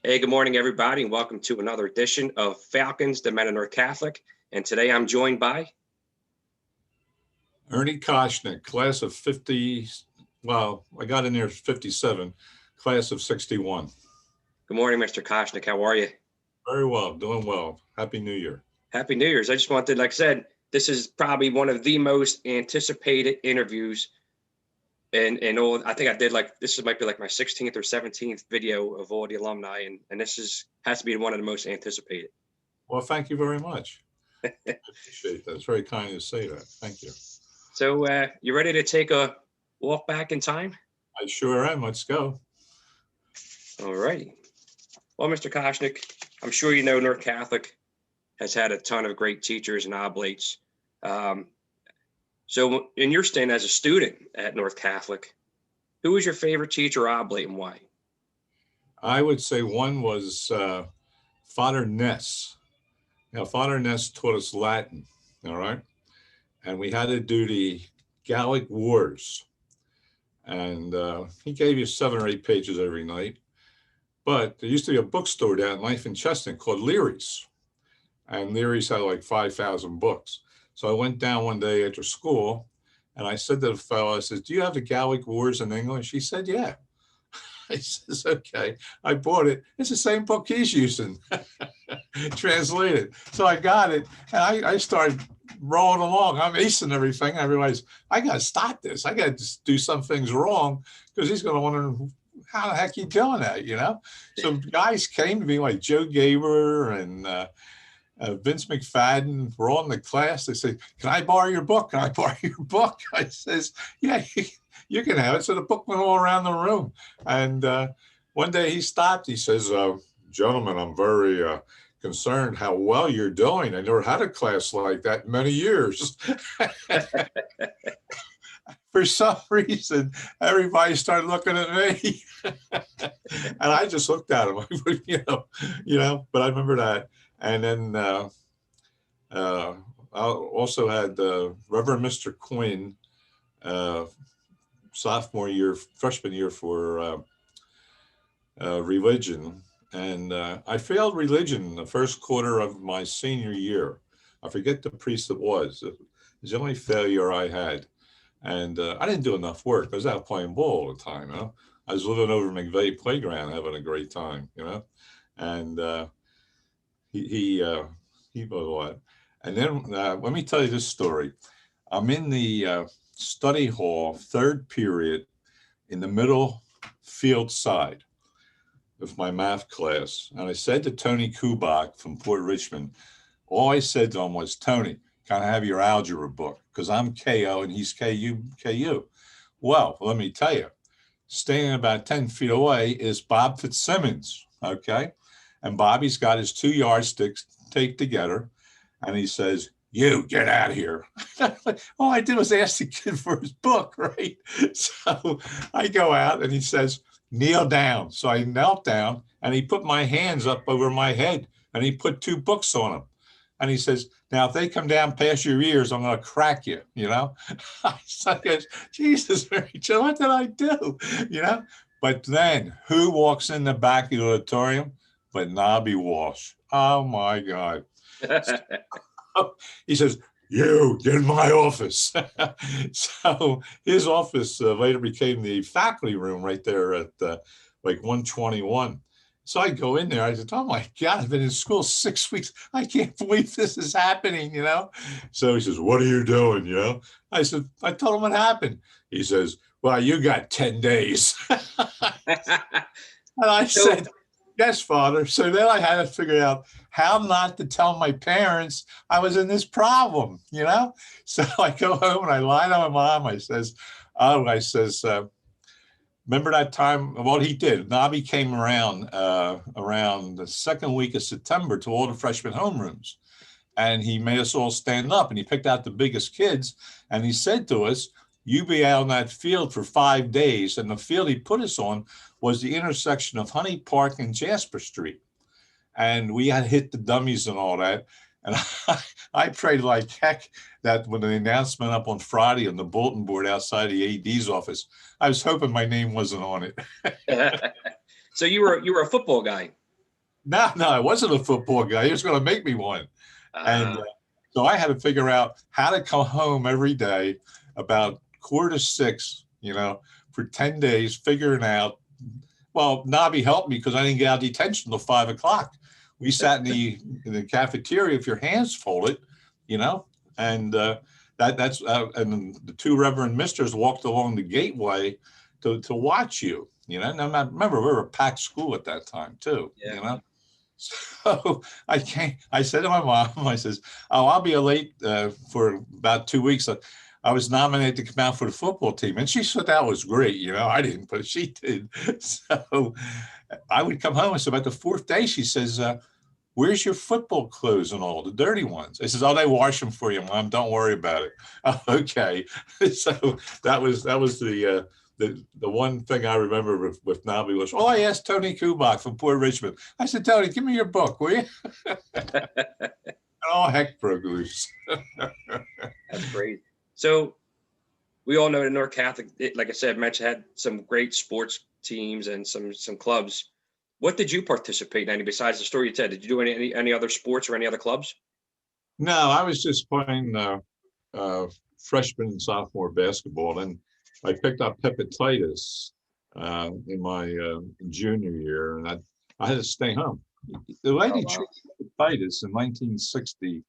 Hey, good morning, everybody, and welcome to another edition of Falcons, the Men of North Catholic. And today I'm joined by Ernie Koschineg, class of 50, well, I got in there 57, class of 61. Good morning, Mr. Koschnick. How are you? Very well, doing well. Happy New Year. Happy New Year's. I just wanted, like I said, this is probably one of the most anticipated interviews. And all, I think I did this might be like my 16th or 17th video of all the alumni, and this has to be one of the most anticipated. Well, thank you very much. I appreciate that. It's very kind of you to say that. Thank you. So you ready to take a walk back in time? I sure am. Let's go. All righty. Well, Mr. Koschnick, I'm sure you know North Catholic has had a ton of great teachers and oblates. So in your stint as a student at North Catholic, who was your favorite teacher or oblate and why? I would say one was Father Ness. Now, Father Ness taught us Latin, all right? And we had to do the Gallic Wars. And he gave you 7 or 8 pages every night. But there used to be a bookstore down at Knife and Chestnut called Leary's. And Leary's had like 5,000 books. So I went down one day after school and I said to the fellow, I said, "Do you have the Gallic Wars in English?" He said, "Yeah." I says, "Okay." I bought it. It's the same book he's using, translated. So I got it and I started rolling along. I'm acing everything. I realized I got to stop this. I got to do some things wrong because he's going to wonder how the heck you doing that, you know? So guys came to me like Joe Gaber and Vince McFadden were all in the class. They said, "Can I borrow your book? Can I borrow your book?" I says, "Yeah, you can have it." So the book went all around the room. And one day he stopped. He says, "Gentlemen, I'm very concerned how well you're doing. I never had a class like that in many years." For some reason, everybody started looking at me. And I just looked at him, but I remember that. And then I also had Reverend Mr. Quinn, freshman year for religion. And I failed religion in the first quarter of my senior year. I forget the priest it was. It was the only failure I had. And I didn't do enough work. I was out playing ball all the time, you know. I was living over McVeigh Playground having a great time, you know. And he was what? And then let me tell you this story. I'm in the study hall, 3rd period, in the middle field side of my math class. And I said to Tony Kubak from Port Richmond, all I said to him was, "Tony, can I have your algebra book? Because I'm KO and he's KU. Well, let me tell you, standing about 10 feet away is Bob Fitzsimmons, okay? And Bobby's got his 2 yardsticks taped together, and he says, "You get out of here." All I did was ask the kid for his book, right? So I go out, and he says, "Kneel down." So I knelt down, and he put my hands up over my head, and he put 2 books on them. And he says, "Now, if they come down past your ears, I'm going to crack you," you know? I said, Jesus, Mary Jo, what did I do? You know? But then who walks in the back of the auditorium? But Nobby Walsh. Oh, my God. He says, "You, get in my office." So his office later became the faculty room right there at like 121. So I go in there. I said, "Oh, my God, I've been in school 6 weeks. I can't believe this is happening, you know?" So he says, "What are you doing, you know?" I said, I told him what happened. He says, "Well, you got 10 days. And I said, "Yes, Father." So then I had to figure out how not to tell my parents I was in this problem, you know? So I go home and I lie to my mom. I says, "Remember that time?" Well, he did. Nobby came around the 2nd week of September to all the freshman homerooms. And he made us all stand up and he picked out the biggest kids. And he said to us, "You be out on that field for 5 days." And the field he put us on was the intersection of Honey Park and Jasper Street. And we had hit the dummies and all that. And I prayed like heck that when the announcement up on Friday on the bulletin board outside the AD's office, I was hoping my name wasn't on it. So you were a football guy. No, no, I wasn't a football guy. He was going to make me one. And Uh, so I had to figure out how to come home every day about 5:45, for 10 days, figuring out. Well, Nobby helped me because I didn't get out of detention until 5 o'clock. We sat in the cafeteria with your hands folded, you know, and and the two Reverend Misters walked along the gateway to watch you, And I remember we were a packed school at that time too, yeah. So I said to my mom, I says, "Oh, I'll be late for about 2 weeks. I was nominated to come out for the football team." And she said that was great. I didn't, but she did. So I would come home. And so about the fourth day, she says, "Where's your football clothes and all the dirty ones?" I says, "Oh, they wash them for you, Mom. Don't worry about it." "Oh, okay." So that was the one thing I remember with Nabi was, "Oh, I asked Tony Kubak from Port Richmond." I said, "Tony, give me your book, will you?" Oh, heck broke loose. That's great. So we all know that North Catholic, like I said, Metch had some great sports teams and some clubs. What did you participate in? Besides the story you said, did you do any other sports or any other clubs? No, I was just playing freshman and sophomore basketball, and I picked up hepatitis in my junior year, and I had to stay home. The way they treated hepatitis in 1960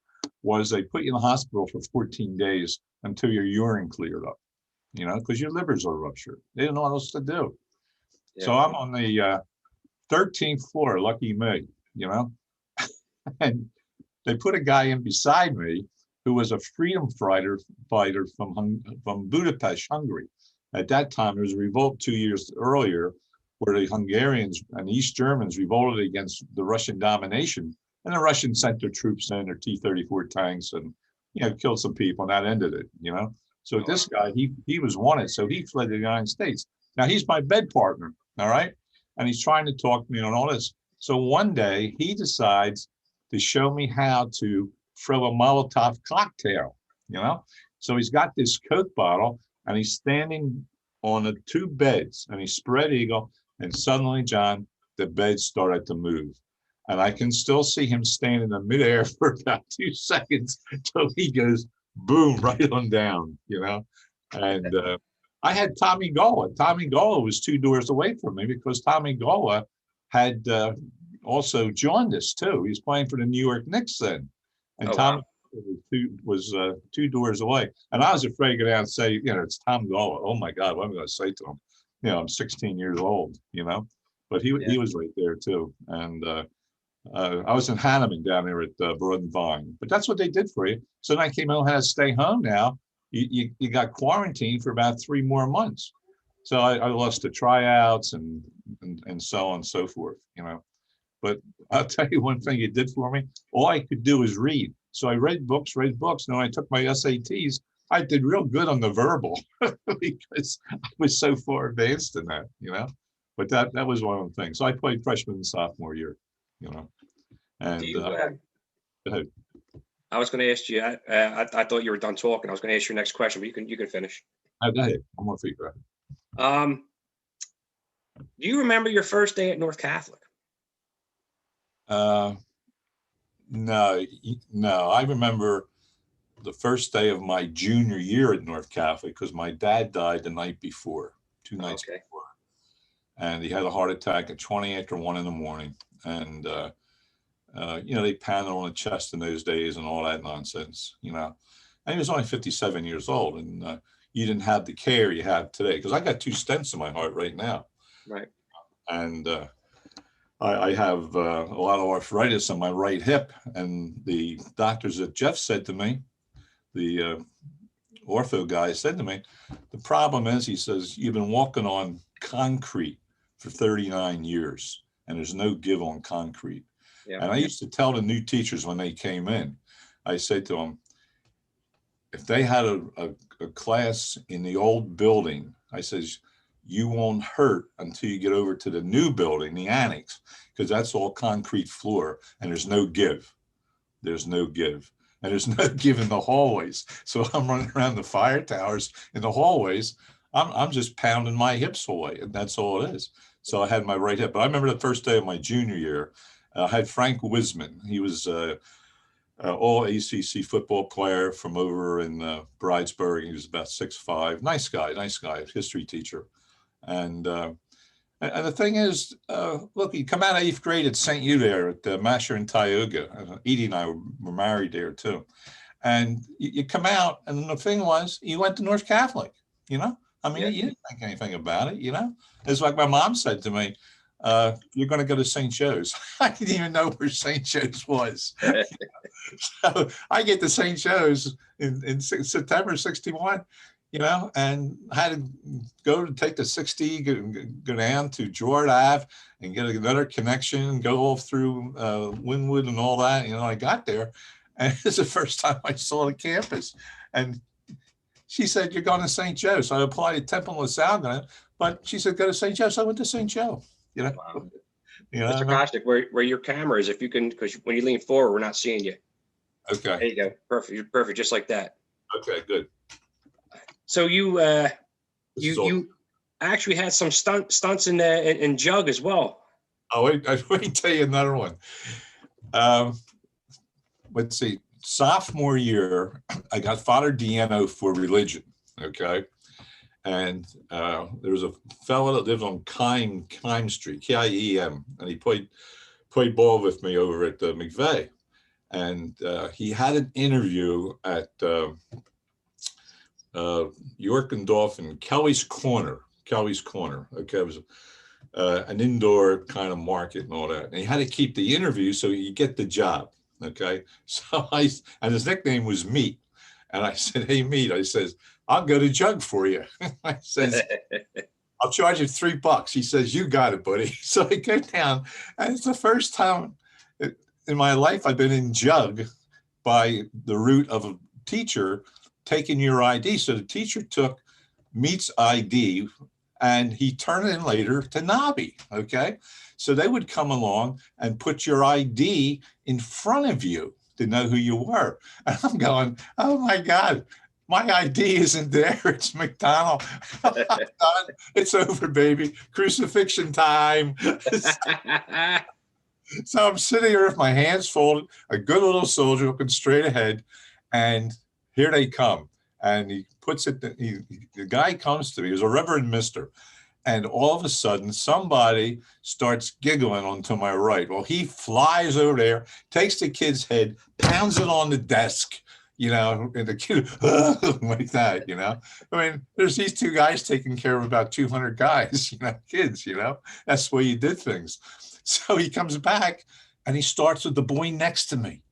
was they put you in the hospital for 14 days until your urine cleared up, because your livers are ruptured. They didn't know what else to do. Yeah. So I'm on the 13th floor, lucky me, and they put a guy in beside me who was a freedom fighter from Budapest, Hungary. At that time, there was a revolt 2 years earlier where the Hungarians and East Germans revolted against the Russian domination, and the Russians sent their troops in, their T-34 tanks, and killed some people, and that ended it. So this guy, he was wanted, so he fled to the United States. Now he's my bed partner, all right, and he's trying to talk to me on all this. So one day he decides to show me how to throw a Molotov cocktail, So he's got this Coke bottle and he's standing on the two beds and he's spread eagle, and suddenly, John, the beds started to move. And I can still see him standing in midair for about 2 seconds till he goes boom, right on down, And I had Tommy Gola. Tommy Gola was 2 doors away from me because Tommy Gola had also jaundice too. He was playing for the New York Knicks then, and Tommy was 2 doors away. And I was afraid to go down and say, it's Tom Gola. Oh my God, what am I going to say to him? I'm 16 years old, But he was right there too. And I was in Hanneman down there at Broad and Vine. But that's what they did for you. So then I came home, had to stay home now. You got quarantined for about 3 more months. So I lost the tryouts and so on and so forth, But I'll tell you one thing it did for me. All I could do was read. So I read books. And when I took my SATs, I did real good on the verbal because I was so far advanced in that, But that was one of the things. So I played freshman and sophomore year, And go ahead. I was going to ask you. I thought you were done talking. I was going to ask your next question, but you can finish. Go ahead. I'm going to figure out. Do you remember your first day at North Catholic? No. I remember the first day of my junior year at North Catholic because my dad died the night before, 2 nights before, and he had a heart attack at 20 after 1 in the morning, and they pounded on the chest in those days and all that nonsense, And he was only 57 years old, and you didn't have the care you have today because I got 2 stents in my heart right now, right, and I have a lot of arthritis on my right hip, and the doctors that Jeff said to me, the ortho guy said to me, the problem is, he says, you've been walking on concrete for 39 years and there's no give on concrete. Yeah. And I used to tell the new teachers when they came in, I said to them, if they had a class in the old building, I says, you won't hurt until you get over to the new building, the annex, because that's all concrete floor and there's no give. There's no give. And there's no give in the hallways. So I'm running around the fire towers in the hallways. I'm just pounding my hips away, and that's all it is. So I had my right hip. But I remember the first day of my junior year, I had Frank Wisman. He was all ACC football player from over in Bridesburg. He was about 6'5". Nice guy, history teacher. And the thing is, look, you come out of 8th grade at St. U there at Masher and Tioga. Edie and I were married there too. And you come out, and the thing was, you went to North Catholic, you know? I mean, Yeah. you didn't think anything about it, you know? It's like my mom said to me, you're going to go to St. Joe's. I didn't even know where St. Joe's was. So I get to St. Joe's in September 61, you know, and I had to go to take the 60, go down to Gerard Ave and get another connection, go all through Wynwood and all that. You know, I got there, and it's the first time I saw the campus. And she said, you're going to St. Joe. So I applied to Temple LaSalle, but she said, go to St. Joe. So I went to St. Joe, you know. Wow. You know, Mr. Koschineg, where your camera is, if you can, because when you lean forward, we're not seeing you. Okay. There you go. Perfect. You're perfect, just like that. Okay, good. So you actually had some stunts in Jug as well. Oh, wait, let me tell you another one. Let's see. Sophomore year, I got Father Diano for religion. Okay. And there was a fellow that lived on Kime Street, K-I-E-M, and he played ball with me over at McVeigh. And he had an interview at York and Dolphin, Kelly's Corner. Okay, it was an indoor kind of market and all that. And he had to keep the interview so he could get the job. Okay, so and his nickname was Meat. And I said, hey, Meat, I says, I'll go to Jug for you. I says, I'll charge you $3. He says, you got it, buddy. So I go down, and it's the first time in my life I've been in Jug by the route of a teacher taking your ID. So the teacher took Meat's ID and he turned it in later to Nobby. Okay. So they would come along and put your ID in front of you to know who you were. And I'm going, oh my God, my ID isn't there. It's McDonald. It's over, baby. Crucifixion time. So I'm sitting here with my hands folded, a good little soldier looking straight ahead, and here they come. And he puts it, the guy comes to me, he was a Reverend Mister, and all of a sudden somebody starts giggling onto my right. Well, he flies over there, takes the kid's head, pounds it on the desk, you know, and the kid like that, you know. I mean, there's these two guys taking care of about 200 guys, you know, kids, you know. That's the way you did things. So he comes back and he starts with the boy next to me,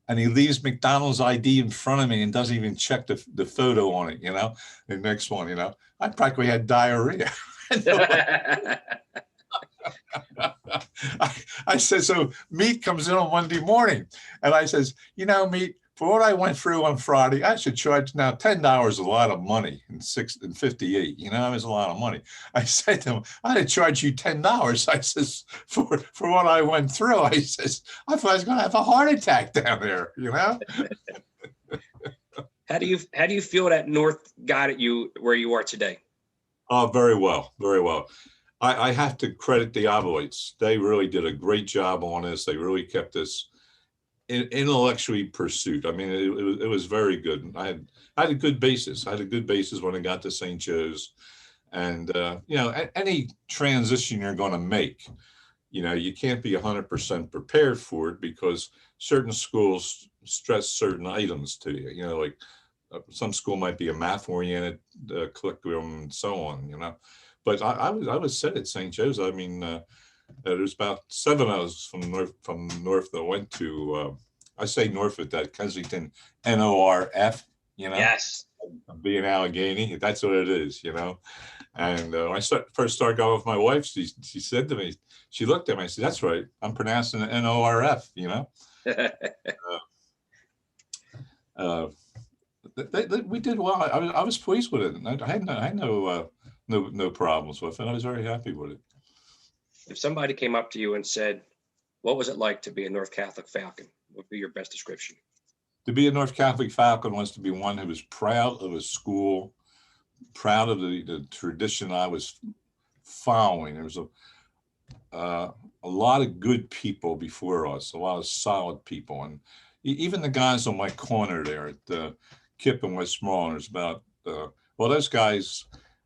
and he leaves McDonald's ID in front of me and doesn't even check the photo on it, you know. The next one, you know, I practically had diarrhea. I said, so Meat comes in on Monday morning, and I says, you know, Meat, for what I went through on Friday, I should charge now. $10 is a lot of money in 58. You know, it's a lot of money. I said to him, I'd charge you $10. I says, for what I went through. I says, I thought I was going to have a heart attack down there. You know. How do you feel that North got you where you are today? Oh, very well, very well. I have to credit the Ovoids. They really did a great job on this. They really kept us intellectually pursuit. I mean, it was very good. I had a good basis. I had a good basis when I got to St. Joe's, and you know, any transition you're going to make, you know, you can't be 100% prepared for it because certain schools stress certain items to you. You know, like some school might be a math-oriented curriculum and so on. You know, but I was set at St. Joe's. I mean. There's about 7 of us from north that went to, I say north with that, Kensington, NORF, you know? Yes. Being Allegheny, that's what it is, you know? And when I first started going with my wife, she said to me, she looked at me, I said, that's right, I'm pronouncing it NORF, you know? We did well. I was pleased with it. I had no problems with it. I was very happy with it. If somebody came up to you and said, what was it like to be a North Catholic Falcon? What would be your best description? To be a North Catholic Falcon was to be one who was proud of a school, proud of the tradition I was following. There was a lot of good people before us, a lot of solid people. And even the guys on my corner there at Kip and Westmoreland, there's about, well, those guys,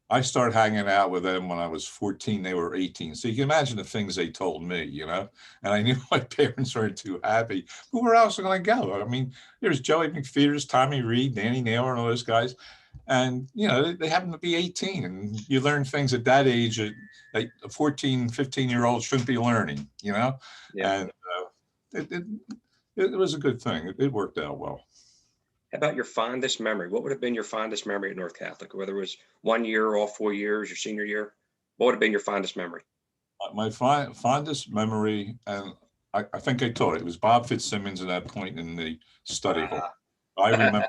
I started hanging out with them when I was 14, they were 18. So you can imagine the things they told me, you know, and I knew my parents weren't too happy. But where else was I going to go? I mean, there's Joey McPheeters, Tommy Reed, Danny Naylor, and all those guys. And, you know, they happen to be 18, and you learn things at that age that like a 14, 15-year-old shouldn't be learning, you know? Yeah. And it, it, it was a good thing. It worked out well. How about your fondest memory? What would have been your fondest memory at North Catholic, whether it was 1 year, all 4 years, your senior year? What would have been your fondest memory? My fondest memory, and I think I told it was Bob Fitzsimmons at that point in the study hall. I remember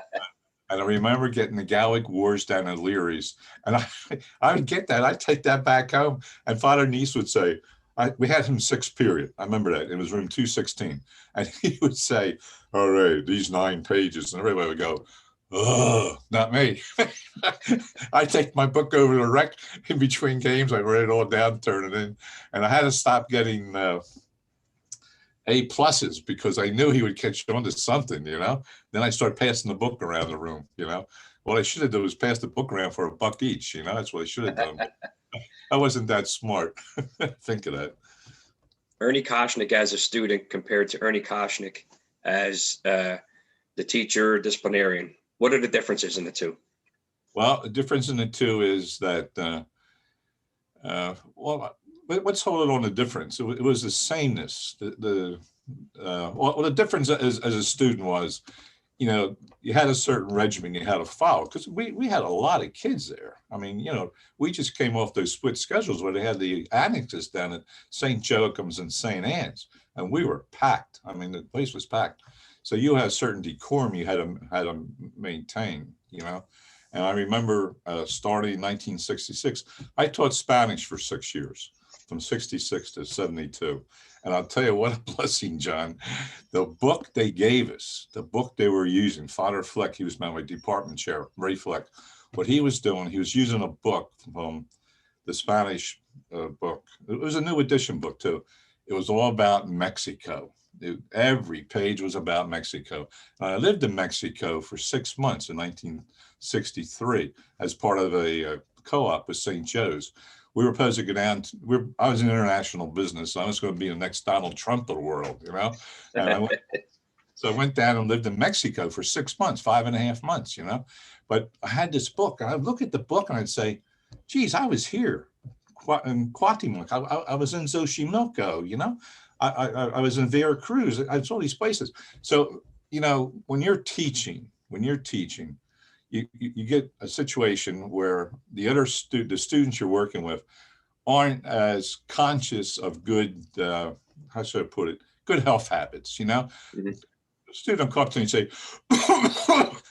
and I remember getting the Gallic Wars down at Leary's, and I would get that. I'd take that back home, and Father Nice would say, we had him sixth period. I remember that. It was room 216. And he would say, all right, these 9 pages. And everybody would go, oh, not me. I take my book over to the rec in between games. I write it all down, turn it in. And I had to stop getting A pluses because I knew he would catch on to something, you know. Then I start passing the book around the room, you know. What I should have done was pass the book around for $1 each, you know. That's what I should have done. I wasn't that smart. Think of that. Ernie Koschineg as a student compared to Ernie Koschineg as the teacher, disciplinarian. What are the differences in the two? Well, the difference in the two is that, well, let's hold it on the difference. It was the sameness. Well, the difference as a student was, you know, you had a certain regimen you had to follow because we had a lot of kids there. I mean, you know, we just came off those split schedules where they had the annexes down at St. Joachim's and St. Anne's, and we were packed. I mean, the place was packed. So you had a certain decorum you had to maintain, you know. And I remember starting in 1966, I taught Spanish for 6 years, from 66 to 72. And I'll tell you what a blessing, John. The book they gave us, the book they were using, Father Fleck, he was my department chair, Ray Fleck. What he was doing, he was using a book from the Spanish book. It was a new edition book, too. It was all about Mexico. Every page was about Mexico. And I lived in Mexico for 6 months in 1963 as part of a co-op with St. Joe's. We were supposed to go down. I was in international business. So I was going to be the next Donald Trump of the world, you know. And so I went down and lived in Mexico for 6 months, 5.5 months, you know. But I had this book, and I'd look at the book and I'd say, geez, I was here in Cuauhtémoc. I was in Xochimilco, you know. I was in Veracruz. I was all these places. So, you know, when you're teaching, you get a situation where the students you're working with aren't as conscious of good, how should I put it, good health habits, you know? Mm-hmm. The student will come up to me and say,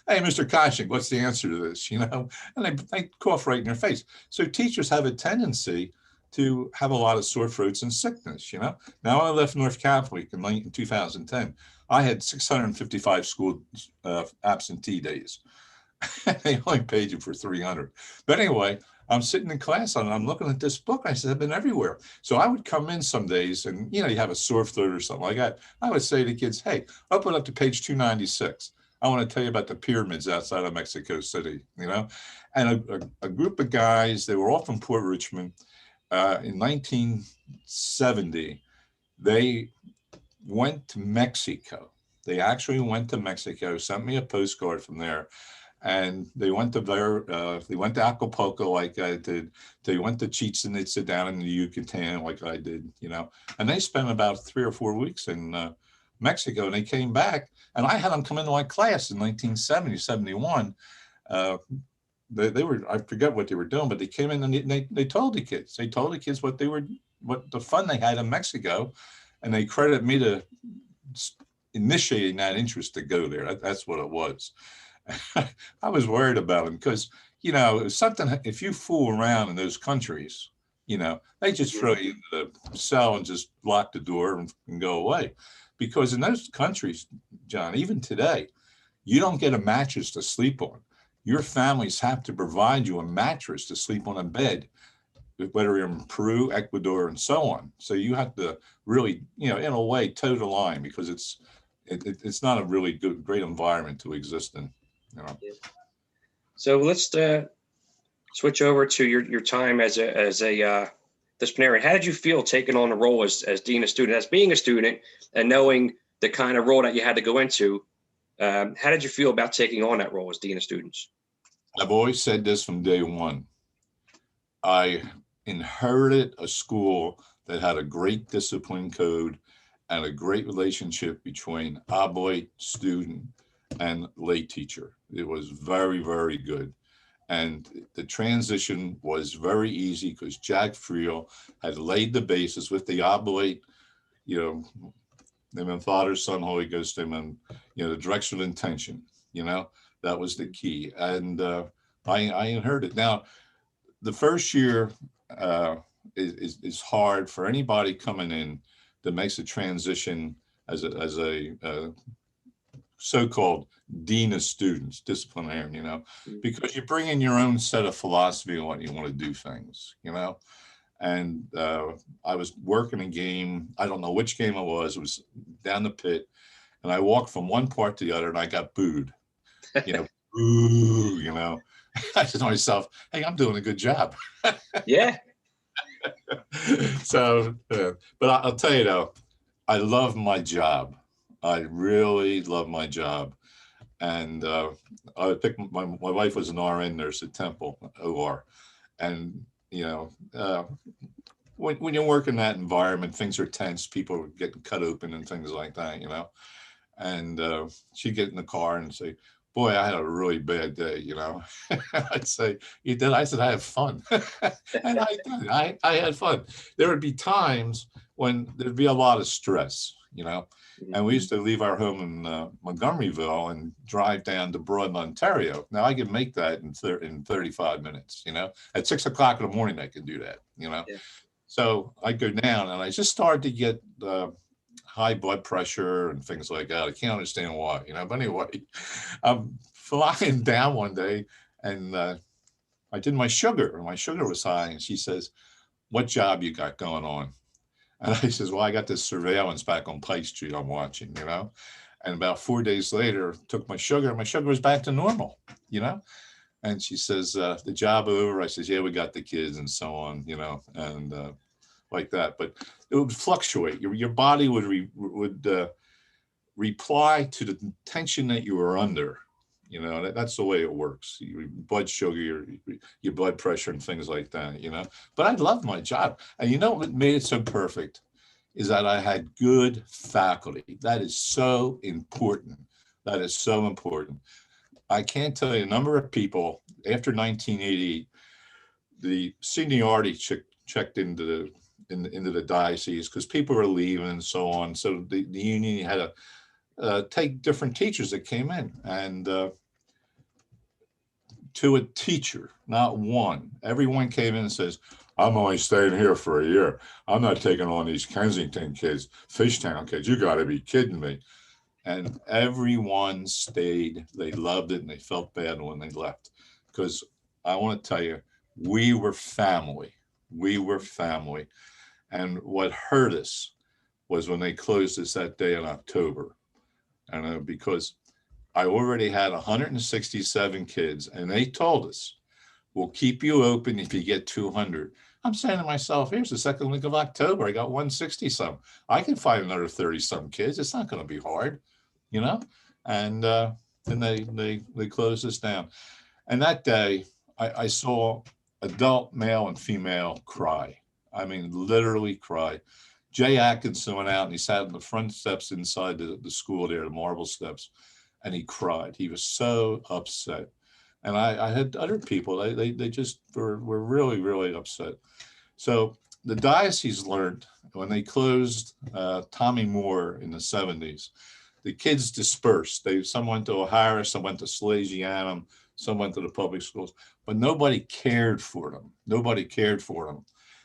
hey, Mr. Koschineg, what's the answer to this, you know? And they cough right in their face. So teachers have a tendency to have a lot of sore throats and sickness, you know? Now I left North Catholic in 2010. I had 655 school absentee days. They only paid you for 300. But anyway, I'm sitting in class and I'm looking at this book. I said, I've been everywhere. So I would come in some days and, you know, you have a sore throat or something like that. I would say to kids, hey, open up to page 296. I want to tell you about the pyramids outside of Mexico City, you know, and a group of guys, they were all from Port Richmond. In 1970, they went to Mexico. They actually went to Mexico, sent me a postcard from there. And they went to Acapulco like I did. They went to Chichen Itza down in the Yucatan like I did, you know. And they spent about 3 or 4 weeks in Mexico. And they came back, and I had them come into my class in 1970, 71. They were, I forget what they were doing, but they came in and they told the kids. They told the kids what the fun they had in Mexico, and they credit me to initiating that interest to go there. That's what it was. I was worried about them because, you know, it was something, if you fool around in those countries, you know, they just throw you into the cell and just lock the door and go away. Because in those countries, John, even today, you don't get a mattress to sleep on. Your families have to provide you a mattress to sleep on a bed whether you're in Peru, Ecuador, and so on. So you have to really, in a way, toe the line, because it's not a really great environment to exist in. Yeah. So let's switch over to your time as a disciplinarian. How did you feel taking on the role as dean of student, as being a student, and knowing the kind of role that you had to go into? How did you feel about taking on that role as dean of students? I've always said this from day one. I inherited a school that had a great discipline code and a great relationship between oblate, student, and lay teacher. It was very, very good. And the transition was very easy because Jack Friel had laid the basis with the oblate, name and Father, Son, Holy Ghost, amen, the direction of intention, that was the key. And I inherited. Now, the first year is hard for anybody coming in that makes a transition as a so-called dean of students, disciplinarian, because you bring in your own set of philosophy on what you want to do things, And I was working a game. I don't know which game it was down the pit, and I walked from one part to the other, and I got booed. Boo, I said to myself, "Hey, I'm doing a good job." Yeah. So, but I'll tell you though, I love my job. I really love my job. And I picked my wife was an RN nurse at Temple OR, and when you work in that environment, things are tense. People are getting cut open and things like that, And she'd get in the car and say, "Boy, I had a really bad day," I'd say, "You did?" I said, "I have fun." And I did. I had fun. There would be times when there'd be a lot of stress, And we used to leave our home in Montgomeryville and drive down to Broad, Ontario. Now I could make that in 35 minutes, At 6 o'clock in the morning, I could do that, Yeah. So I go down, and I just started to get high blood pressure and things like that. I can't understand why, But anyway, I'm flying down one day, and I did my sugar, and my sugar was high. And she says, "What job you got going on?" And I says, "Well, I got this surveillance back on Pike Street I'm watching, And about 4 days later, took my sugar was back to normal, And she says, "The job over?" I says, "Yeah, we got the kids," and so on, and like that. But it would fluctuate. Your body would reply to the tension that you were under. That's the way it works. Your blood sugar, your blood pressure, and things like that. But I love my job, and what made it so perfect is that I had good faculty. That is so important. That is so important. I can't tell you a number of people after 1988. The seniority checked into the diocese because people were leaving and so on. So the union had to take different teachers that came in, and to a teacher, not one. Everyone came in and says, "I'm only staying here for a year. I'm not taking on these Kensington kids, Fishtown kids. You got to be kidding me." And everyone stayed. They loved it, and they felt bad when they left. Because I want to tell you, we were family. We were family. And what hurt us was when they closed us that day in October. And because I already had 167 kids, and they told us, "We'll keep you open if you get 200. I'm saying to myself, here's the second week of October. I got 160 some. I can find another 30 some kids. It's not going to be hard, And then they closed us down. And that day, I saw adult male and female cry. I mean, literally cry. Jay Atkinson went out and he sat on the front steps inside the school there, the marble steps, and he cried. He was so upset. And I had other people, they just were really, really upset. So the diocese learned when they closed Tommy Moore in the 70s, the kids dispersed. Some went to O'Hara, some went to Salesianum, some went to the public schools, but nobody cared for them. Nobody cared for them.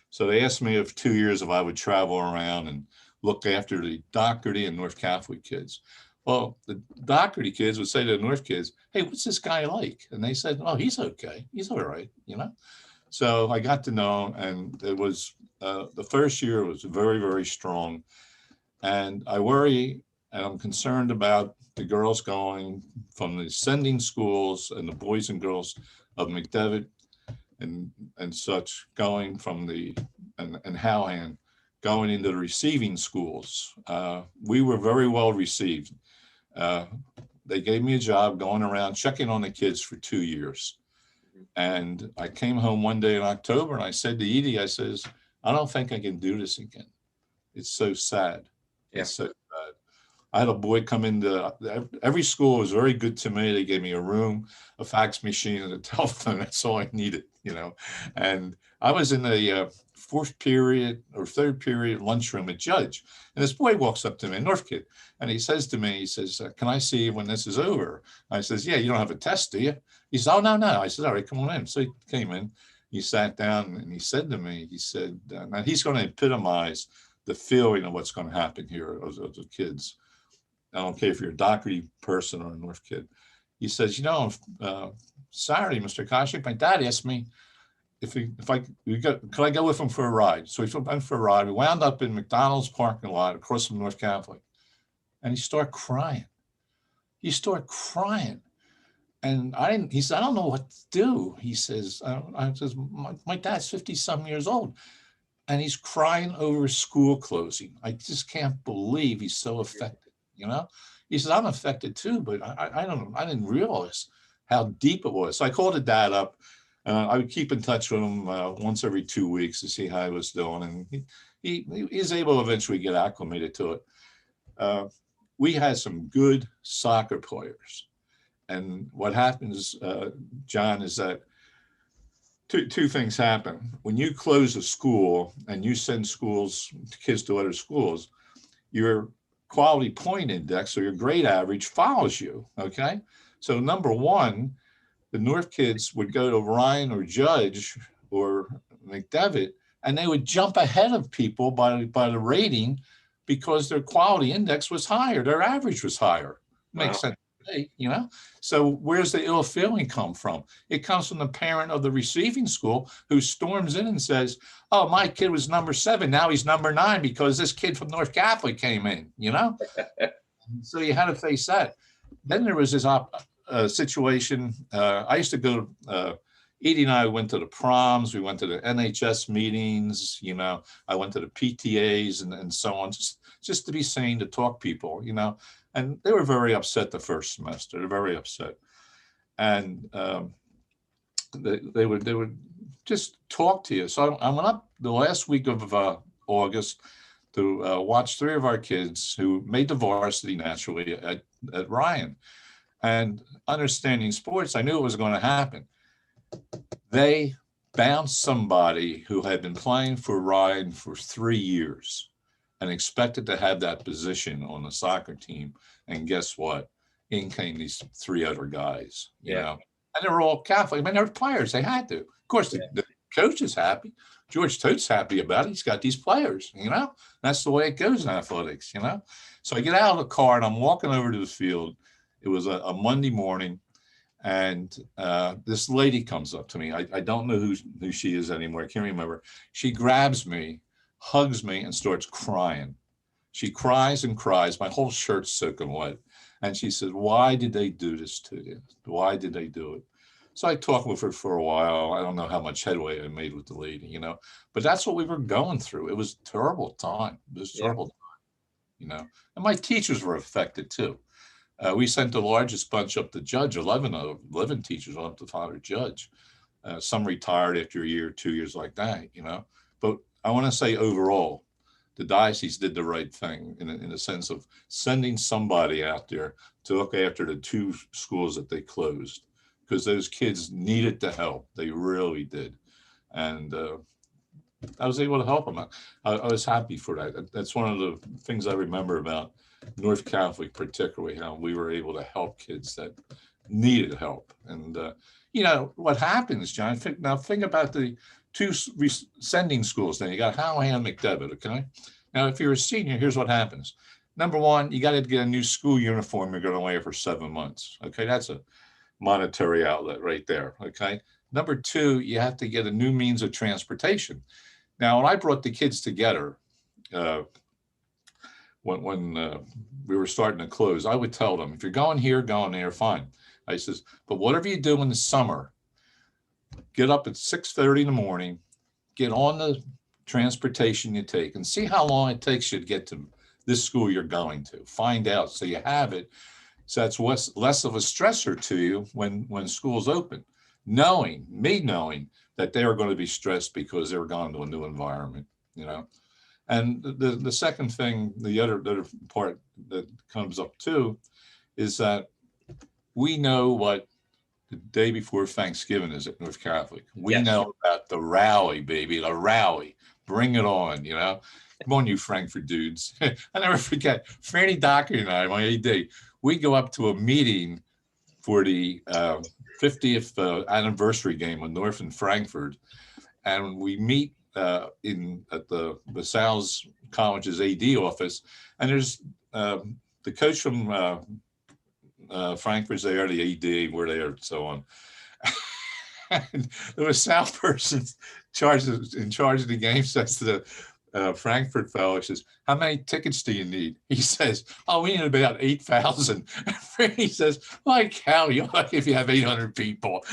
So they asked me if 2 years if I would travel around and look after the Doherty and North Catholic kids. Well, the Doherty kids would say to the North kids, "Hey, what's this guy like?" And they said, "Oh, he's okay. He's all right, So I got to know him, and it was the first year was very, very strong. And I worry and I'm concerned about the girls going from the ascending schools and the boys and girls of McDevitt and such going from and Howland going into the receiving schools. We were very well received. They gave me a job going around checking on the kids for 2 years. And I came home one day in October and I said to Edie, I says, I don't think I can do this again. It's so sad. Yeah. It's so sad. I had a boy come into every school was very good to me. They gave me a room, a fax machine, and a telephone. That's all I needed, you know. And I was in the fourth period or third period lunchroom at Judge. And this boy walks up to me, a North kid, and he says to me, he says, can I see you when this is over? I says, yeah, you don't have a test, do you? He says, oh, no. I said, all right, come on in. So he came in, he sat down and he said to me, he said, now he's going to epitomize the feeling of what's going to happen here of the kids. I don't care if you're a Dockery person or a North kid. He says, you know, Saturday, Mr. Koschineg, my dad asked me could I go with him for a ride? So we went for a ride. We wound up in McDonald's parking lot across from North Catholic. And he started crying. And he said, I don't know what to do. He says, my dad's 50-some years old. And he's crying over school closing. I just can't believe he's so affected, you know? He says, I'm affected too, but I didn't realize how deep it was. So I called the dad up. I would keep in touch with him once every 2 weeks to see how he was doing. And he was able to eventually get acclimated to it. We had some good soccer players. And what happens, John, is that two things happen. When you close a school and you send kids to other schools, your quality point index or your grade average follows you, okay? So number one, the North kids would go to Ryan or Judge or McDevitt, and they would jump ahead of people by the rating because their quality index was higher, their average was higher. Makes sense. You know, so where's the ill feeling come from? It comes from the parent of the receiving school who storms in and says, oh, my kid was number 7. Now he's number 9 because this kid from North Catholic came in, you know? So you had to face that. Then there was this situation. I used to go, Edie and I went to the proms. We went to the NHS meetings, you know, I went to the PTAs and so on, just to be seen, to talk people, you know. And they were very upset the first semester. They're very upset, and they would just talk to you. So I went up the last week of August to watch 3 of our kids who made the varsity naturally at Ryan. And understanding sports, I knew it was going to happen. They bounced somebody who had been playing for Ryan for 3 years and expected to have that position on the soccer team. And guess what? In came these 3 other guys, you know, and they were all Catholic. I mean, they were players. They had to. Of course, the coach is happy. George Tote's happy about it. He's got these players, you know. That's the way it goes in athletics, you know. So I get out of the car and I'm walking over to the field. It was a Monday morning. And this lady comes up to me. I don't know who she is anymore. I can't remember. She grabs me, hugs me, and starts crying. She cries and cries. My whole shirt's soaking wet. And she said, why did they do this to you? Why did they do it? So I talked with her for a while. I don't know how much headway I made with the lady, you know, but that's what we were going through. It was a terrible time. It was a terrible time, you know, and my teachers were affected too. We sent the largest bunch up to Judge, 11 teachers up to Father Judge. Some retired after a year, 2 years like that, you know. But I want to say overall, the diocese did the right thing in the sense of sending somebody out there to look after the 2 schools that they closed, because those kids needed the help. They really did. And I was able to help them. I was happy for that. That's one of the things I remember about North Catholic, particularly, how we were able to help kids that needed help. And, you know, what happens, John, think about the 2 sending schools. Now you got Howland, McDevitt, okay? Now, if you're a senior, here's what happens. Number one, you got to get a new school uniform. You're going to wear for 7 months. Okay, that's a monetary outlet right there. Okay, Number two, you have to get a new means of transportation. Now, when I brought the kids together, uh, when we were starting to close, I would tell them, if you're going here, going there, fine. I says, but whatever you do in the summer, get up at 6:30 in the morning, get on the transportation you take, and see how long it takes you to get to this school you're going to. Find out so you have it. So that's what's less of a stressor to you when school's open. Knowing that they are going to be stressed because they're going to a new environment, you know. And the second thing, the other part that comes up too, is that we know what the day before Thanksgiving is at North Catholic. We Yes. know about the rally, baby, the rally. Bring it on, you know. Come on, you Frankfurt dudes. I never forget, Franny Docker and I, my AD, we go up to a meeting for the 50th anniversary game with North and Frankfurt. And we meet at the LaSalle's College's AD office. And there's the coach from Frankfurt's there, the AD, we're there, and so on. And the LaSalle person in charge of the game says to the Frankfurt fellow, says, how many tickets do you need? He says, oh, we need about 8,000. And he says, like hell, you're lucky if you have 800 people.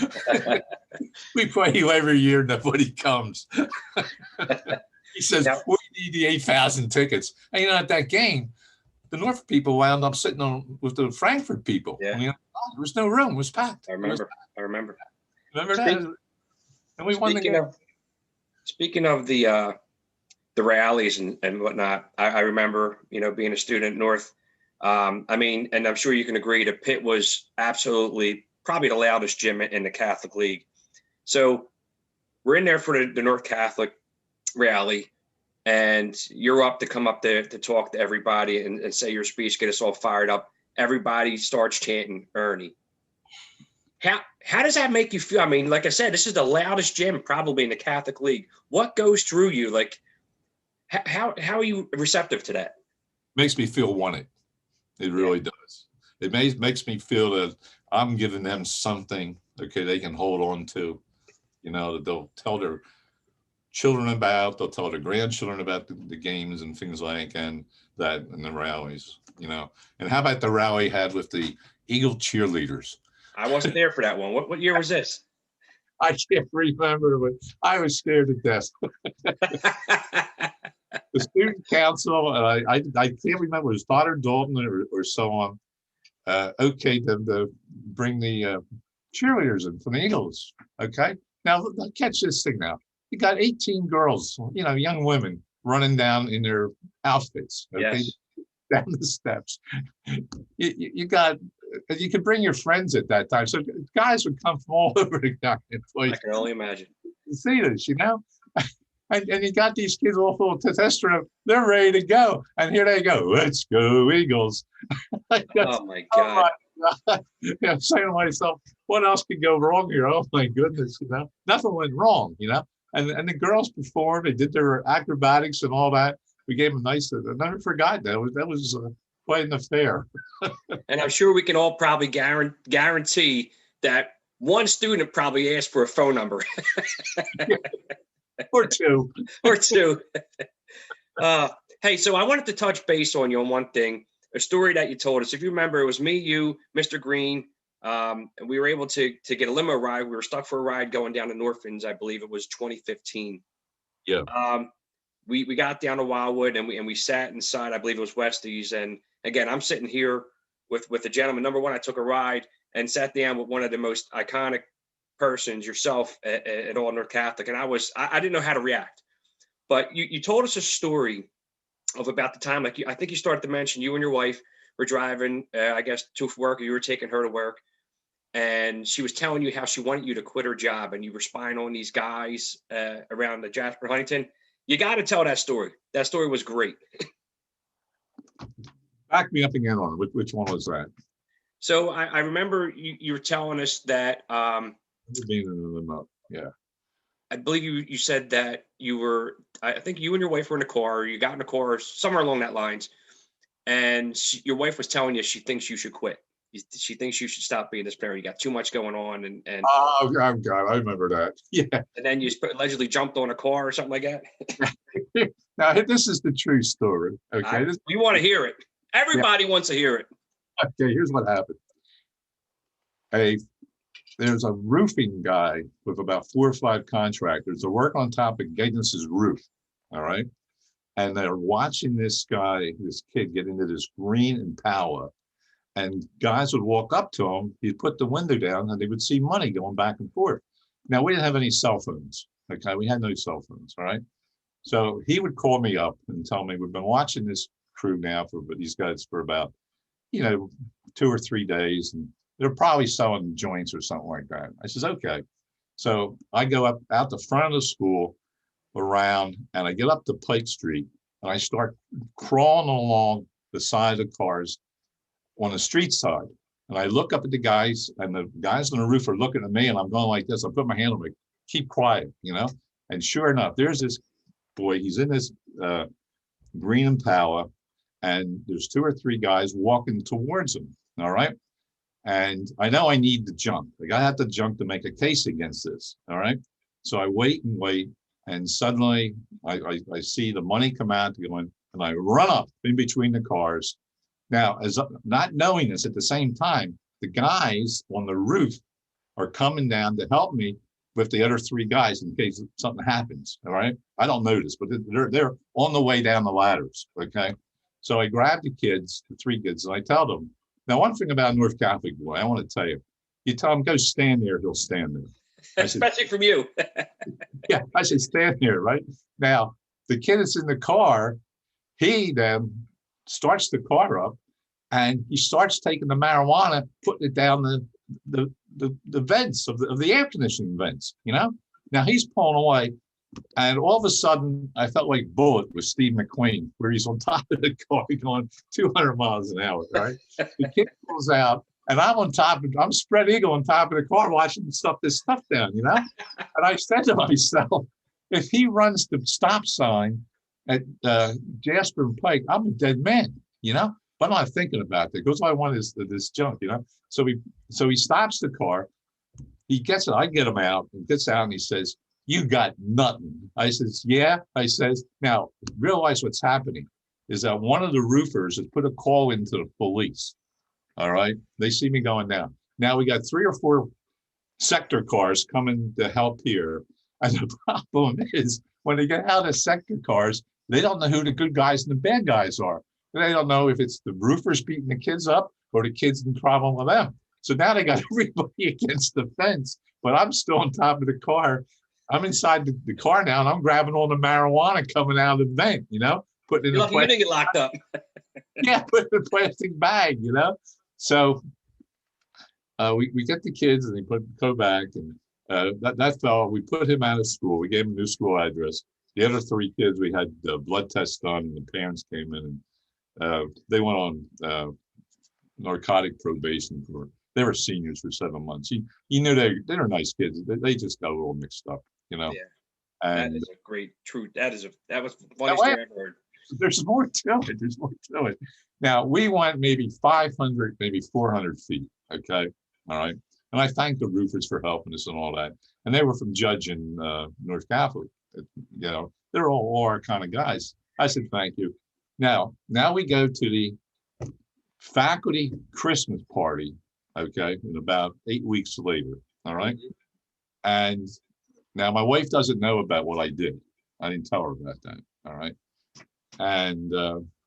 We play you every year, nobody comes. He says, Now, we need the 8,000 tickets. And you know, at that game, the North people wound up sitting on with the Frankfurt people. Yeah. You know, there was no room, it was packed. I remember. Remember that? And we won the game. Speaking of the rallies and whatnot, I remember, you know, being a student at North. I mean, and I'm sure you can agree that Pitt was absolutely probably the loudest gym in the Catholic League. So we're in there for the North Catholic rally, and you're up to come up there to talk to everybody and say your speech, get us all fired up. Everybody starts chanting Ernie. How does that make you feel? I mean, like I said, this is the loudest gym probably in the Catholic League. What goes through you? Like, how are you receptive to that? Makes me feel wanted. It really does. It makes me feel that I'm giving them something, okay, they can hold on to, you know, that they'll tell their children about, they'll tell their grandchildren about the games and things like, and the rallies, you know. And how about the rally had with the Eagle cheerleaders? I wasn't there for that one. What year was this? I can't remember, but I was scared to death. The student council, I can't remember, it was Daughter Dalton or so on, okay, to bring the cheerleaders in from the Eagles, okay? Now, catch this thing now. You got 18 girls, you know, young women running down in their outfits, okay? Yes. Down the steps. You could bring your friends at that time. So guys would come from all over the goddamn place. I can only imagine. See this, you know? And you got these kids all full of testosterone. They're ready to go. And here they go. Let's go, Eagles. Oh, my God. Oh my God. Yeah, I'm saying to myself, what else could go wrong here? Oh, my goodness, you know? Nothing went wrong, you know? And the girls performed. They did their acrobatics and all that. We gave them a nice, I never forgot that. That was quite an affair. And I'm sure we can all probably guarantee that one student probably asked for a phone number. Or two. Or two. Hey, so I wanted to touch base on you on one thing, a story that you told us. If you remember, it was me, you, Mr. Green, and we were able to get a limo ride. We were stuck for a ride going down to Northlands. I believe it was 2015. Yeah. We got down to Wildwood and we sat inside. I believe it was Westies. And again, I'm sitting here with the gentleman. Number one, I took a ride and sat down with one of the most iconic persons, yourself, at All North Catholic. And I didn't know how to react. But you told us a story of about the time, like I think you started to mention you and your wife were driving, I guess, to work, or you were taking her to work. And she was telling you how she wanted you to quit her job, and you were spying on these guys around the Jasper Huntington. You got to tell that story. That story was great. Back me up again on it. Which one was that? So I remember you were telling us that. Yeah. I believe you said that you were, I think you and your wife were in a car, or you got in a car, somewhere along that lines. And your wife was telling you she thinks you should quit. You got to tell that story. That story was great. Back me up again on it. Which one was that? So I remember you were telling us that you were, I think you and your wife were in a car, or you got in a car, somewhere along that lines. And your wife was telling you she thinks you should quit. she thinks you should stop being this player. You got too much going on, and Oh God, I remember that. Yeah. and then you allegedly jumped on a car or something like that. Now this is the true story. Okay, We want to hear it. Everybody wants to hear it. okay. Here's what happened. There's a roofing guy with about 4 or 5 contractors to work on top of Gagnus's roof. All right. And they're watching this kid get into this green Impala. And guys would walk up to him, he'd put the window down, and they would see money going back and forth. Now, we didn't have any cell phones. Okay. We had no cell phones. All right. So he would call me up and tell me, we've been watching this crew now for these guys for about, 2 or 3 days. And they're probably selling joints or something like that. I says, okay. So I go up out the front of the school around, and I get up to Pike Street, and I start crawling along the side of cars on the street side. And I look up at the guys, and the guys on the roof are looking at me, and I'm going like this. I put my hand on my, keep quiet, And sure enough, there's this boy, he's in this green Impala, and there's 2 or 3 guys walking towards him. All right. And I know I need the junk. Like, I have the junk to make a case against this. All right. So I wait. And suddenly I see the money come out going, and I run up in between the cars. Now, as not knowing this, at the same time, the guys on the roof are coming down to help me with the other 3 guys in case something happens. All right. I don't notice, but they're on the way down the ladders. Okay. So I grab the 3 kids, and I tell them, now, one thing about a North Catholic boy, I want to tell you, you tell him, go stand there, he'll stand there. Especially from you. Yeah, I said, stand here, right? Now, the kid that's in the car, he then starts the car up, and he starts taking the marijuana, putting it down the vents of the air conditioning vents, Now, he's pulling away, and all of a sudden, I felt like Bullet with Steve McQueen, where he's on top of the car going 200 miles an hour, right? The kid pulls out, and I'm spread eagle on top of the car watching him stuff this stuff down, And I said to myself, if he runs the stop sign at Jasper and Pike, I'm a dead man, But I'm not thinking about that because all I want is this junk, So he stops the car. He gets it. I get him out and gets out, and he says, you got nothing. I says, yeah. I says, now realize what's happening is that one of the roofers has put a call into the police. All right. They see me going down. Now we got 3 or 4 sector cars coming to help here. And the problem is when they get out of sector cars, they don't know who the good guys and the bad guys are. They don't know if it's the roofers beating the kids up or the kids in problem with them. So now they got everybody against the fence, but I'm still on top of the car. I'm inside the car now, and I'm grabbing all the marijuana coming out of the vent, putting it in the you didn't get locked up. Yeah, put in a plastic bag, So we get the kids, and they go back, and that fellow, we put him out of school. We gave him a new school address. The other 3 kids, we had the blood tests done, and the parents came in, and they went on narcotic probation they were seniors for 7 months. You knew they're nice kids. They just got a little mixed up, Yeah. And that is a great truth. That was the funniest thing I ever heard. There's more to it. Now we went maybe 500, maybe 400 feet. Okay. All right. And I thanked the roofers for helping us and all that. And they were from Judge and North Catholic. They're all our kind of guys. I said, thank you. Now we go to the faculty Christmas party. Okay, in about 8 weeks later. All right. And now my wife doesn't know about what I did. I didn't tell her about that. All right. And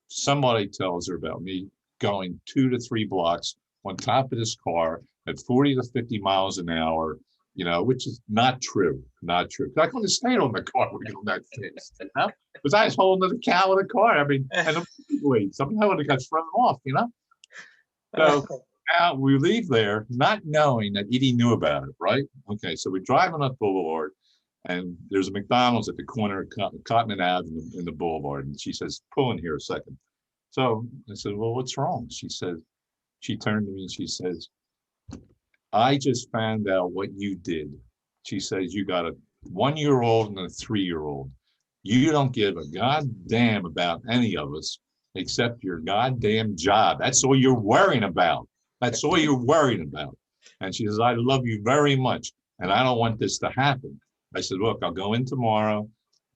somebody tells her about me going 2 to 3 blocks on top of this car at 40 to 50 miles an hour, which is not true. Not true. I couldn't have stayed on the car when on that fast, because I was holding the cow of the car. I mean, and somehow I would have got thrown off, So now we leave there not knowing that Edie knew about it, right? Okay, so we're driving up Boulevard, and there's a McDonald's at the corner of Cotton Ave in the Boulevard. And she says, pull in here a second. So I said, well, what's wrong? She turned to me and she says, I just found out what you did. She says, you got a 1-year-old and a 3-year-old. You don't give a goddamn about any of us except your goddamn job. That's all you're worrying about. That's all you're worried about. And she says, I love you very much, and I don't want this to happen. I said, look, I'll go in tomorrow.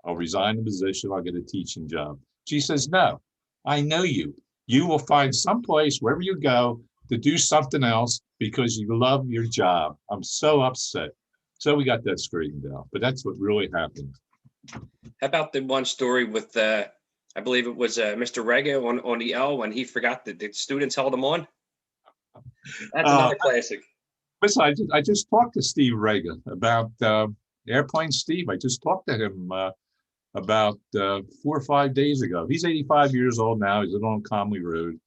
I'll resign the position. I'll get a teaching job. She says, no, I know you. You will find some place wherever you go to do something else because you love your job. I'm so upset. So we got that straightened out, but that's what really happened. How about the one story with, I believe it was Mr. Rega on the L when he forgot that the students held him on? That's another classic. Listen, I just talked to Steve Rega about Airplane Steve. I just talked to him about 4 or 5 days ago. He's 85 years old now. He's on Conley Road,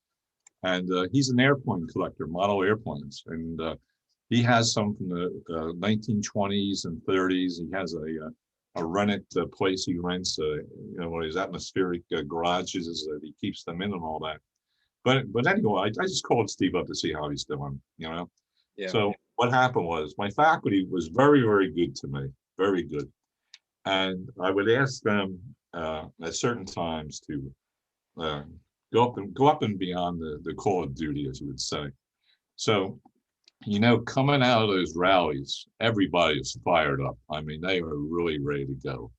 and he's an airplane collector, model airplanes. And he has some from the 1920s and 30s. He has a rent place he rents, one of his atmospheric garages that he keeps them in and all that. But anyway, I just called Steve up to see how he's doing, Yeah. So what happened was my faculty was very, very good to me, very good. And I would ask them at certain times to go up and beyond the call of duty, as you would say. So, coming out of those rallies, everybody is fired up. I mean, they are really ready to go,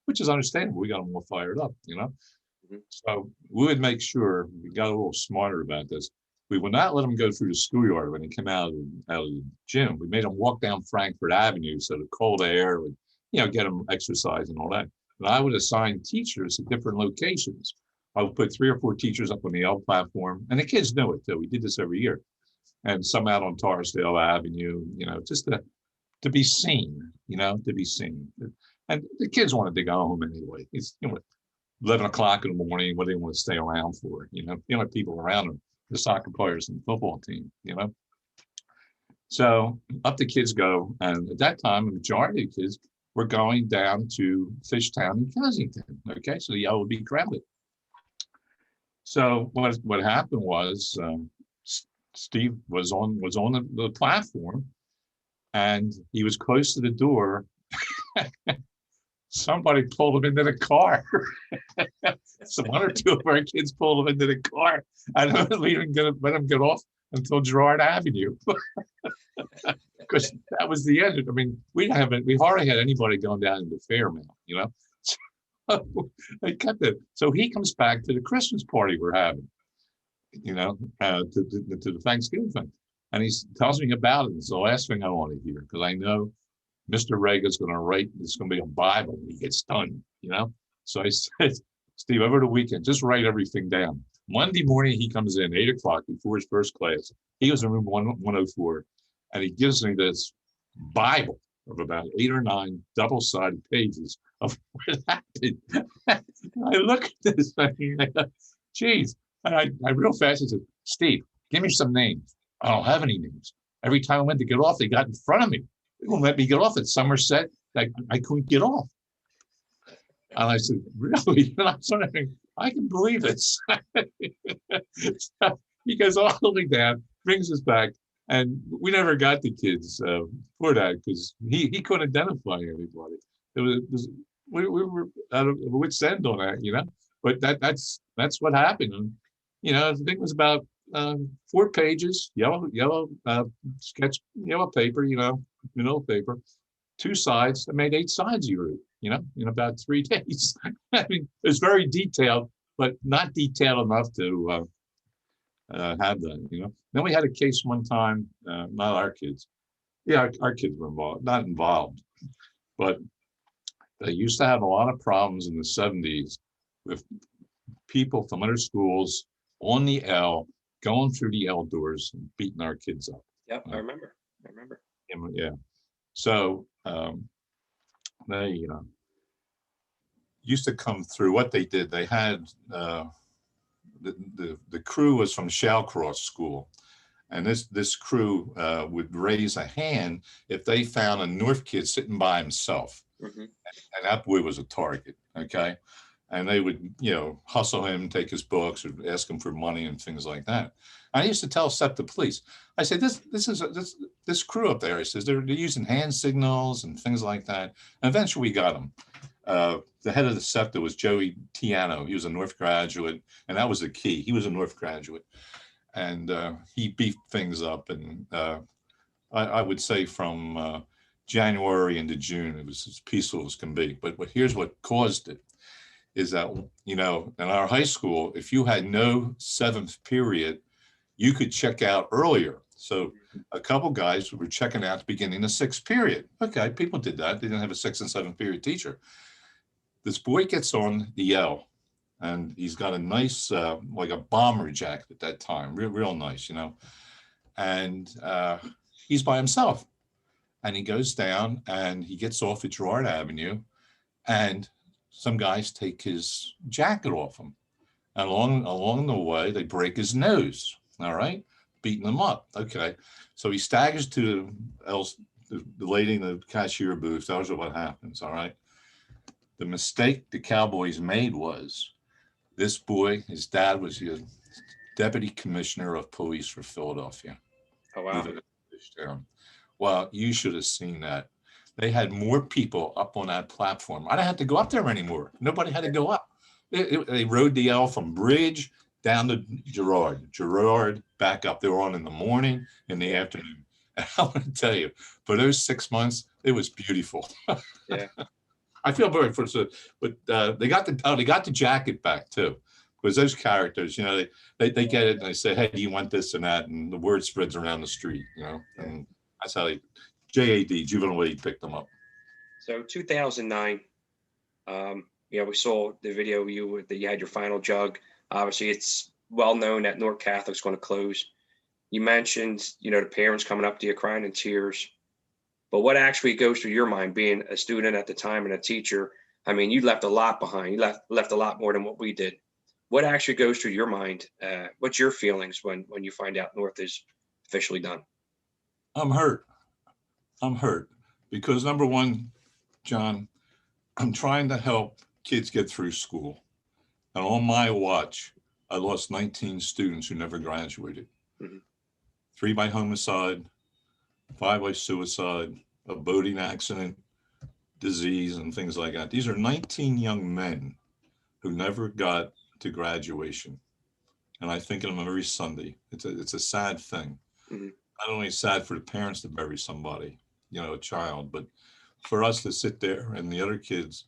which is understandable. We got them all fired up, Mm-hmm. So we would make sure we got a little smarter about this. We would not let them go through the schoolyard when they come out of the gym. We made them walk down Frankfurt Avenue so the cold air would, get them exercise and all that. And I would assign teachers at different locations. I would put 3 or 4 teachers up on the L platform, and the kids knew it too. We did this every year. And some out on Torresdale Avenue, just to be seen, to be seen. And the kids wanted to go home anyway. It's 11 o'clock in the morning, what do they want to stay around for? The only people around them, the soccer players and the football team, So up the kids go. And at that time, the majority of the kids were going down to Fishtown and Kensington. Okay, so the L would be crowded. So what happened was Steve was on the platform, and he was close to the door. Somebody pulled him into the car. So 1 or 2 of our kids pulled him into the car. I don't even let him get off until Girard Avenue, because that was the end. I mean, we hardly had anybody going down into Fairmount, So they kept it. So he comes back to the Christmas party we're having, to the Thanksgiving thing, and he tells me about it. It's the last thing I want to hear, because I know Mr. Rega's going to write. It's going to be a Bible when he gets done, So I said, Steve, over the weekend, just write everything down. Monday morning, he comes in 8 o'clock before his first class. He was in room 104, and he gives me this Bible of about 8 or 9 double-sided pages of what happened. I look at this thing, and I go, geez. And I real fast said, Steve, give me some names. I don't have any names. Every time I went to get off, they got in front of me. They wouldn't let me get off at Somerset. I couldn't get off. And I said, really? And I'm sort of thinking, I can believe it. So he goes all the way down, brings us back. And we never got the kids for that, because he couldn't identify anybody. We were out of wit's end on that, But that's what happened. And, the thing was about 4 pages, yellow sketch, yellow paper, manila paper, 2 sides. I made 8 sides you wrote, in about 3 days. I mean, it was very detailed, but not detailed enough to have that, Then we had a case one time, not our kids. Yeah, our kids were not involved, but they used to have a lot of problems in the 70s with people from other schools on the L, going through the L doors and beating our kids up. Yep, I remember. Yeah. So they used to come through. What they did, they had the crew was from Shallcross School, and this crew would raise a hand if they found a North kid sitting by himself, mm-hmm. and that boy was a target. Okay. And they would, hustle him, take his books, or ask him for money and things like that. I used to tell SEPTA police, I said, this crew up there, I says, they're using hand signals and things like that. And eventually we got them. The head of the SEPTA was Joey Tiano. He was a North graduate, and that was the key. He was a North graduate. and he beefed things up. And I would say from January into June, it was as peaceful as can be. But here's what caused it is that, in our high school, if you had no seventh period, you could check out earlier. So a couple guys were checking out at the beginning of the sixth period. Okay, people did that. They didn't have a sixth and seventh period teacher. This boy gets on the L, and he's got a nice, like a bomber jacket at that time, real nice, and he's by himself. And he goes down and he gets off at Girard Avenue, and some guys take his jacket off him. And along the way, they break his nose, all right, beating him up. Okay, so he staggers to the lady in the cashier booth. Tells her what happens, all right. The mistake the Cowboys made was this boy, his dad was the deputy commissioner of police for Philadelphia. Oh, wow. Well, you should have seen that. They had more people up on that platform. I didn't have to go up there anymore. Nobody had to go up. They rode the L from Bridge down to Girard back up. They were on in the morning, in the afternoon. And I want to tell you, for those 6 months, it was beautiful. Yeah. I feel bad for it, but they got the jacket back too, because those characters, they get it and they say, hey, do you want this and that, and the word spreads around the street, and that's how JAD, juvenile aid, picked them up. So 2009, we saw the video that you had your final jug. Obviously, it's well known that North Catholic's going to close. You mentioned, the parents coming up to you crying in tears. But what actually goes through your mind being a student at the time and a teacher? I mean, you left a lot behind. You left a lot more than what we did. What actually goes through your mind? What's your feelings when you find out North is officially done? I'm hurt because, number one, John, I'm trying to help kids get through school. And on my watch, I lost 19 students who never graduated. Mm-hmm. 3 by homicide, 5 by suicide, a boating accident, disease, and things like that. These are 19 young men who never got to graduation. And I think of them every Sunday. It's a sad thing. Mm-hmm. Not only sad for the parents to bury somebody, a child, but for us to sit there and the other kids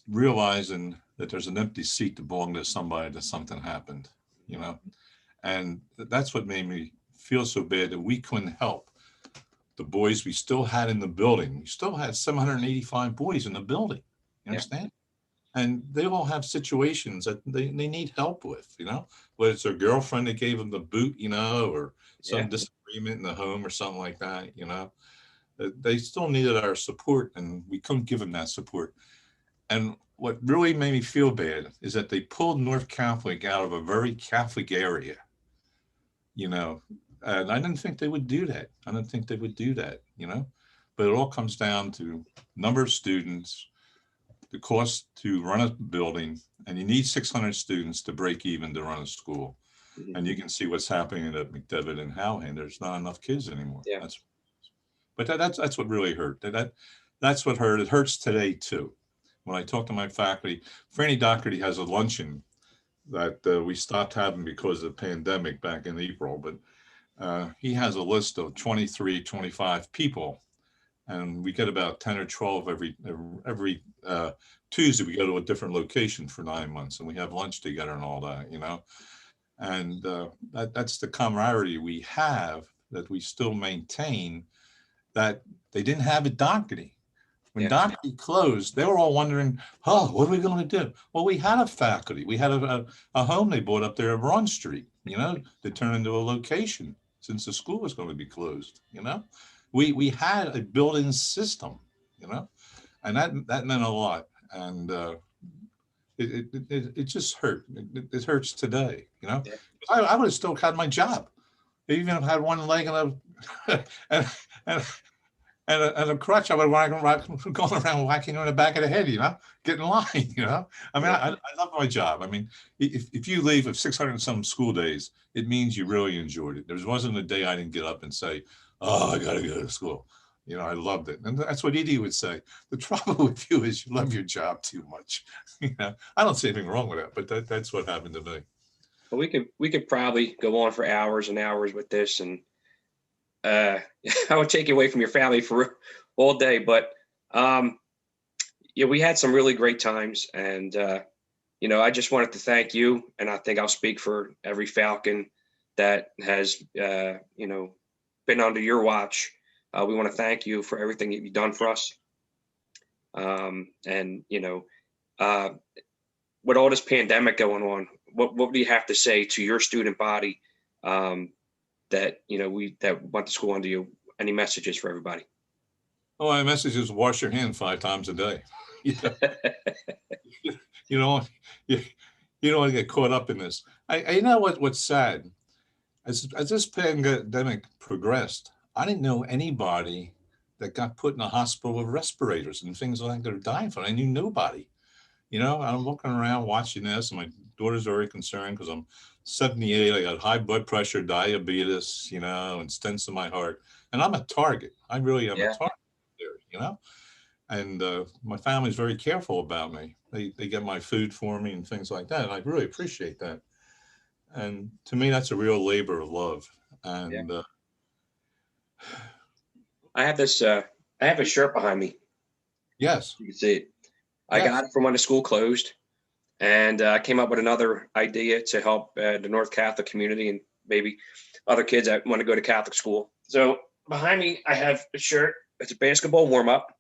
realizing that there's an empty seat that belonged to somebody, that something happened, and that's what made me feel so bad that we couldn't help the boys we still had in the building. We still had 785 boys in the building, you understand? And they all have situations that they need help with, whether it's their girlfriend that gave them the boot, or some disagreement in the home or something like that, they still needed our support, and we couldn't give them that support. And what really made me feel bad is that they pulled North Catholic out of a very Catholic area, and I didn't think they would do that. But it all comes down to number of students, the cost to run a building, and you need 600 students to break even to run a school. Mm-hmm. And you can see what's happening at McDevitt and Howland. There's not enough kids anymore. Yeah. That's what really hurt. That's what hurt. It hurts today too. When I talk to my faculty, Franny Doherty has a luncheon that we stopped having because of the pandemic back in April, but he has a list of 23, 25 people, and we get about 10 or 12 every Tuesday. We go to a different location for 9 months, and we have lunch together and all that, and that's the camaraderie we have, that we still maintain, that they didn't have at Doherty. When Doherty closed, they were all wondering, what are we going to do? Well, we had a faculty. We had a home they bought up there at Broad Street, that turned into a location since the school was going to be closed, We had a building system, and that meant a lot. And it just hurt. It hurts today, I would have still had my job. Even if I had one leg and a crutch, I would have going around whacking you in the back of the head, get in line, I mean, I love my job. I mean, if you leave with 600 and some school days, it means you really enjoyed it. There wasn't a day I didn't get up and say, I got to go to school. I loved it. And that's what Edie would say. The trouble with you is you love your job too much. I don't see anything wrong with that, but that's what happened to me. But we could probably go on for hours and hours with this, and I would take you away from your family for all day. But yeah, we had some really great times, and I just wanted to thank you, and I think I'll speak for every Falcon that has been under your watch. We want to thank you for everything that you've done for us. And with all this pandemic going on, what do you have to say to your student body that went to school under you? Any messages for everybody? Oh, my message is wash your hand 5 times a day. you know, you, you don't want to get caught up in this. You know what's sad? As this pandemic progressed, I didn't know anybody that got put in a hospital with respirators and things like that are dying from it. I knew nobody. I'm looking around watching this, and my daughter's very concerned because I'm 78. I got high blood pressure, diabetes, and stents in my heart. And I'm a target. I really am a target there, And my family's very careful about me. They get my food for me and things like that. And I really appreciate that. And to me, that's a real labor of love. And I have this. I have a shirt behind me. Yes, you can see it. I got it from when the school closed, and I came up with another idea to help the North Catholic community and maybe other kids that want to go to Catholic school. So behind me, I have a shirt. It's a basketball warm-up.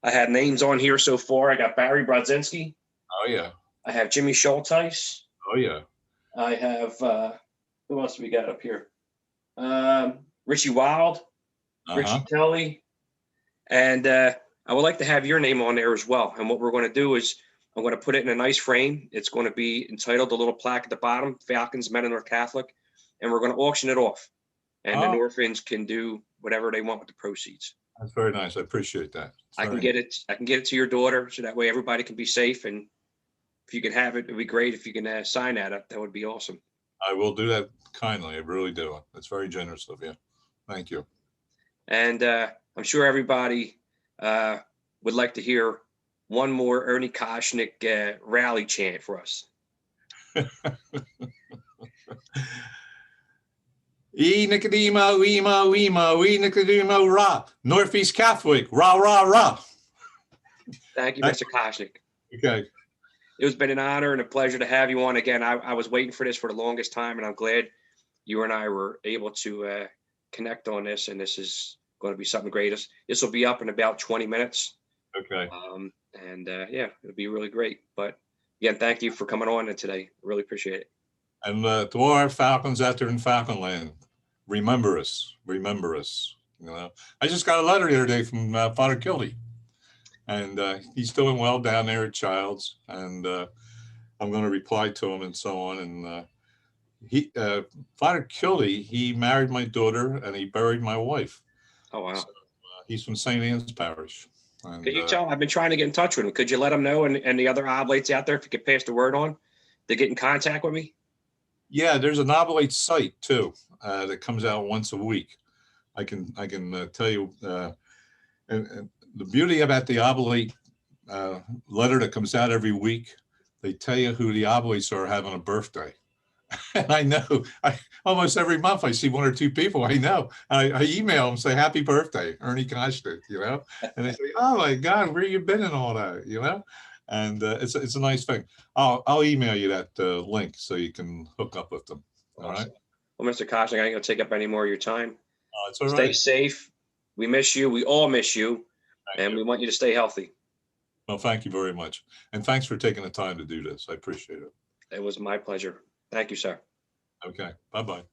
I have names on here so far. I got Barry Brodzinski. Oh, yeah. I have Jimmy Schulteis. Oh, yeah. I have, who else do we got up here? Richie Wild, Richie Kelly. And I would like to have your name on there as well. And what we're going to do is I'm going to put it in a nice frame. It's going to be entitled, a little plaque at the bottom, Falcons, Men of North Catholic. And we're going to auction it off. And the orphans can do whatever they want with the proceeds. That's very nice. I appreciate that. I can get it to your daughter, so that way everybody can be safe. And if you can have it, it'd be great. If you can sign that would be awesome. I will do that kindly. I really do. That's very generous of you. Thank you. And I'm sure everybody would like to hear one more Ernie Koschineg rally chant for us. E Nicodemo, emo, e Nicodemo, rah. Northeast Catholic, rah, rah, rah. Thank you, Mr. Koschineg. Okay. It's been an honor and a pleasure to have you on again. I was waiting for this for the longest time, and I'm glad you and I were able to connect on this, and this is going to be something great. This will be up in about 20 minutes. Okay. It'll be really great. But again, thank you for coming on today. Really appreciate it. And to all our Falcons out there in Falconland, remember us. I just got a letter the other day from Father Kilty, and he's doing well down there at Childs, and I'm going to reply to him and so on. And Father Kilty, he married my daughter and he buried my wife. Oh, wow. So, he's from St. Anne's Parish. And, could you tell him? I've been trying to get in touch with him. Could you let him know, and the other oblates out there, if you could pass the word on, to get in contact with me? Yeah, there's an oblate site too that comes out once a week. I can tell you, and the beauty about the oblate letter that comes out every week, they tell you who the oblates are having a birthday. And I know, almost every month I see 1 or 2 people I know. I email them, say, happy birthday, Ernie Koschineg, and they say, oh my God, where you been and all that, And it's a nice thing. I'll email you that link so you can hook up with them. All right. Well, Mr. Koschineg, I ain't gonna take up any more of your time. It's all right. Stay safe. We miss you. We all miss you, and we want you to stay healthy. Well, thank you very much, and thanks for taking the time to do this. I appreciate it. It was my pleasure. Thank you, sir. Okay. Bye-bye.